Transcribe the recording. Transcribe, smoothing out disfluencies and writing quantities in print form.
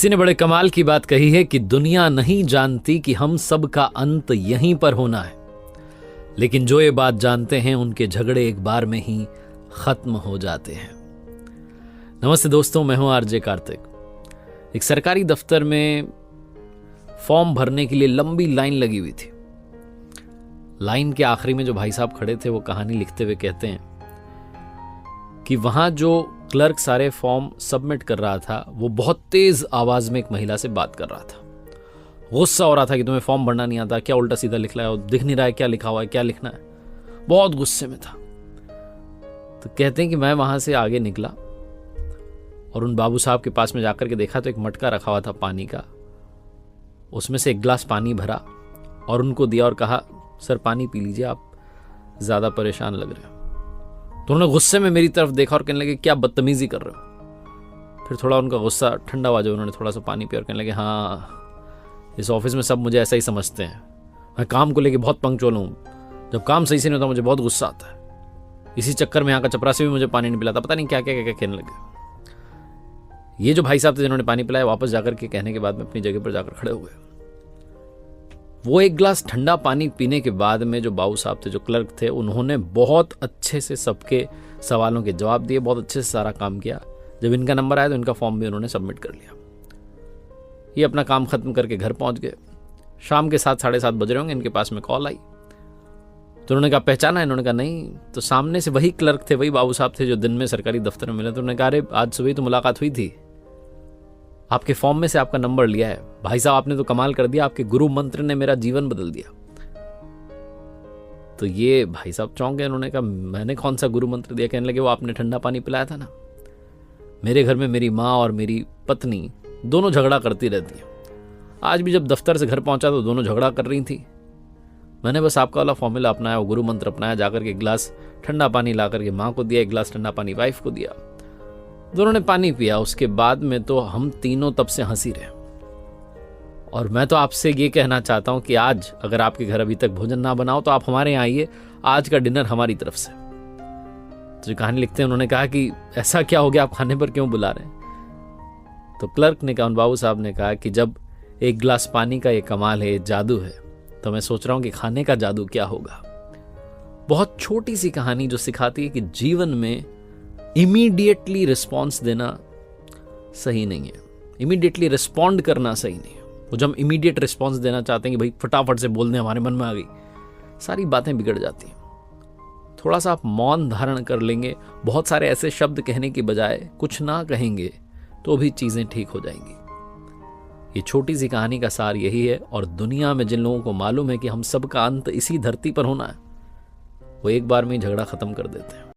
किसी ने बड़े कमाल की बात कही है कि दुनिया नहीं जानती कि हम सब का अंत यहीं पर होना है, लेकिन जो ये बात जानते हैं उनके झगड़े एक बार में ही खत्म हो जाते हैं। नमस्ते दोस्तों, मैं हूं आरजे कार्तिक। एक सरकारी दफ्तर में फॉर्म भरने के लिए लंबी लाइन लगी हुई थी। लाइन के आखिरी में जो भाई साहब खड़े थे वो कहानी लिखते हुए कहते हैं कि वहां जो क्लर्क सारे फॉर्म सबमिट कर रहा था वो बहुत तेज आवाज में एक महिला से बात कर रहा था। गुस्सा हो रहा था कि तुम्हें फॉर्म भरना नहीं आता, क्या उल्टा सीधा लिख रहा है, दिख नहीं रहा है क्या लिखा हुआ है, क्या लिखना है। बहुत गुस्से में था। तो कहते हैं कि मैं वहां से आगे निकला और उन बाबू साहब के पास में जाकर के देखा तो एक मटका रखा हुआ था पानी का। उसमें से एक गिलास पानी भरा और उनको दिया और कहा, सर पानी पी लीजिए, आप ज्यादा परेशान लग रहे हो। तो उन्होंने गुस्से में मेरी तरफ देखा और कहने लगे, क्या बदतमीजी कर रहे हो। फिर थोड़ा उनका गुस्सा ठंडा हुआ, जो उन्होंने थोड़ा सा पानी पिया और कहने लगे, हाँ इस ऑफिस में सब मुझे ऐसा ही समझते हैं। मैं काम को लेके बहुत पंक्चुअल हूँ, जब काम सही से नहीं होता मुझे बहुत गुस्सा आता है। इसी चक्कर में यहाँ का चपरासी भी मुझे पानी नहीं पिलाता, पता नहीं क्या क्या क्या कहने लगे। ये जो भाई साहब थे जिन्होंने पानी पिलाया, वापस जाकर के कहने के बाद में अपनी जगह पर जाकर खड़े हुए। वो एक गिलास ठंडा पानी पीने के बाद में जो बाबू साहब थे, जो क्लर्क थे, उन्होंने बहुत अच्छे से सबके सवालों के जवाब दिए, बहुत अच्छे से सारा काम किया। जब इनका नंबर आया तो इनका फॉर्म भी उन्होंने सबमिट कर लिया। ये अपना काम खत्म करके घर पहुंच गए। शाम के 7-7:30 बज रहे होंगे, इनके पास में कॉल आई। तो उन्होंने कहा पहचाना? इन्होंने कहा नहीं। तो सामने से वही क्लर्क थे, वही बाबू साहब थे जो दिन में सरकारी दफ्तर में मिले। तो उन्होंने कहा, अरे आज सुबह तो मुलाकात हुई थी, आपके फॉर्म में से आपका नंबर लिया है। भाई साहब आपने तो कमाल कर दिया, आपके गुरु मंत्र ने मेरा जीवन बदल दिया। तो ये भाई साहब चौंक गए। उन्होंने कहा, मैंने कौन सा गुरु मंत्र दिया? कहने लगे, वो आपने ठंडा पानी पिलाया था ना। मेरे घर में मेरी माँ और मेरी पत्नी दोनों झगड़ा करती रहती हैं। आज भी जब दफ्तर से घर पहुंचा तो दोनों झगड़ा कर रही थी। मैंने बस आपका वाला फॉर्मूला अपनाया, वो गुरु मंत्र अपनाया, जाकर के एक गिलास ठंडा पानी ला करके माँ को दिया, एक गिलास ठंडा पानी वाइफ को दिया। दोनों ने पानी पिया। उसके बाद में तो हम तीनों तब से हंसी रहे। और मैं तो आपसे ये कहना चाहता हूं कि आज अगर आपके घर अभी तक भोजन ना बनाओ तो आप हमारे यहाँ आइए, आज का डिनर हमारी तरफ से। तो जो कहानी लिखते हैं उन्होंने कहा कि ऐसा क्या हो गया, आप खाने पर क्यों बुला रहे हैं? तो क्लर्क ने कहा, उन बाबू साहब ने कहा कि जब एक गिलास पानी का ये कमाल है, ये जादू है, तो मैं सोच रहा हूं कि खाने का जादू क्या होगा। बहुत छोटी सी कहानी जो सिखाती है कि जीवन में इमीडिएटली रिस्पॉन्स देना सही नहीं है, इमीडिएटली रिस्पॉन्ड करना सही नहीं है। वो जब हम इमीडिएट रिस्पॉन्स देना चाहते हैं कि भाई फटाफट से बोल दें, हमारे मन में आ गई, सारी बातें बिगड़ जाती हैं। थोड़ा सा आप मौन धारण कर लेंगे, बहुत सारे ऐसे शब्द कहने की बजाय कुछ ना कहेंगे तो भी चीजें ठीक हो जाएंगी। ये छोटी सी कहानी का सार यही है। और दुनिया में जिन लोगों को मालूम है कि हम सबका अंत इसी धरती पर होना है, वो एक बार में ही झगड़ा खत्म कर देते हैं।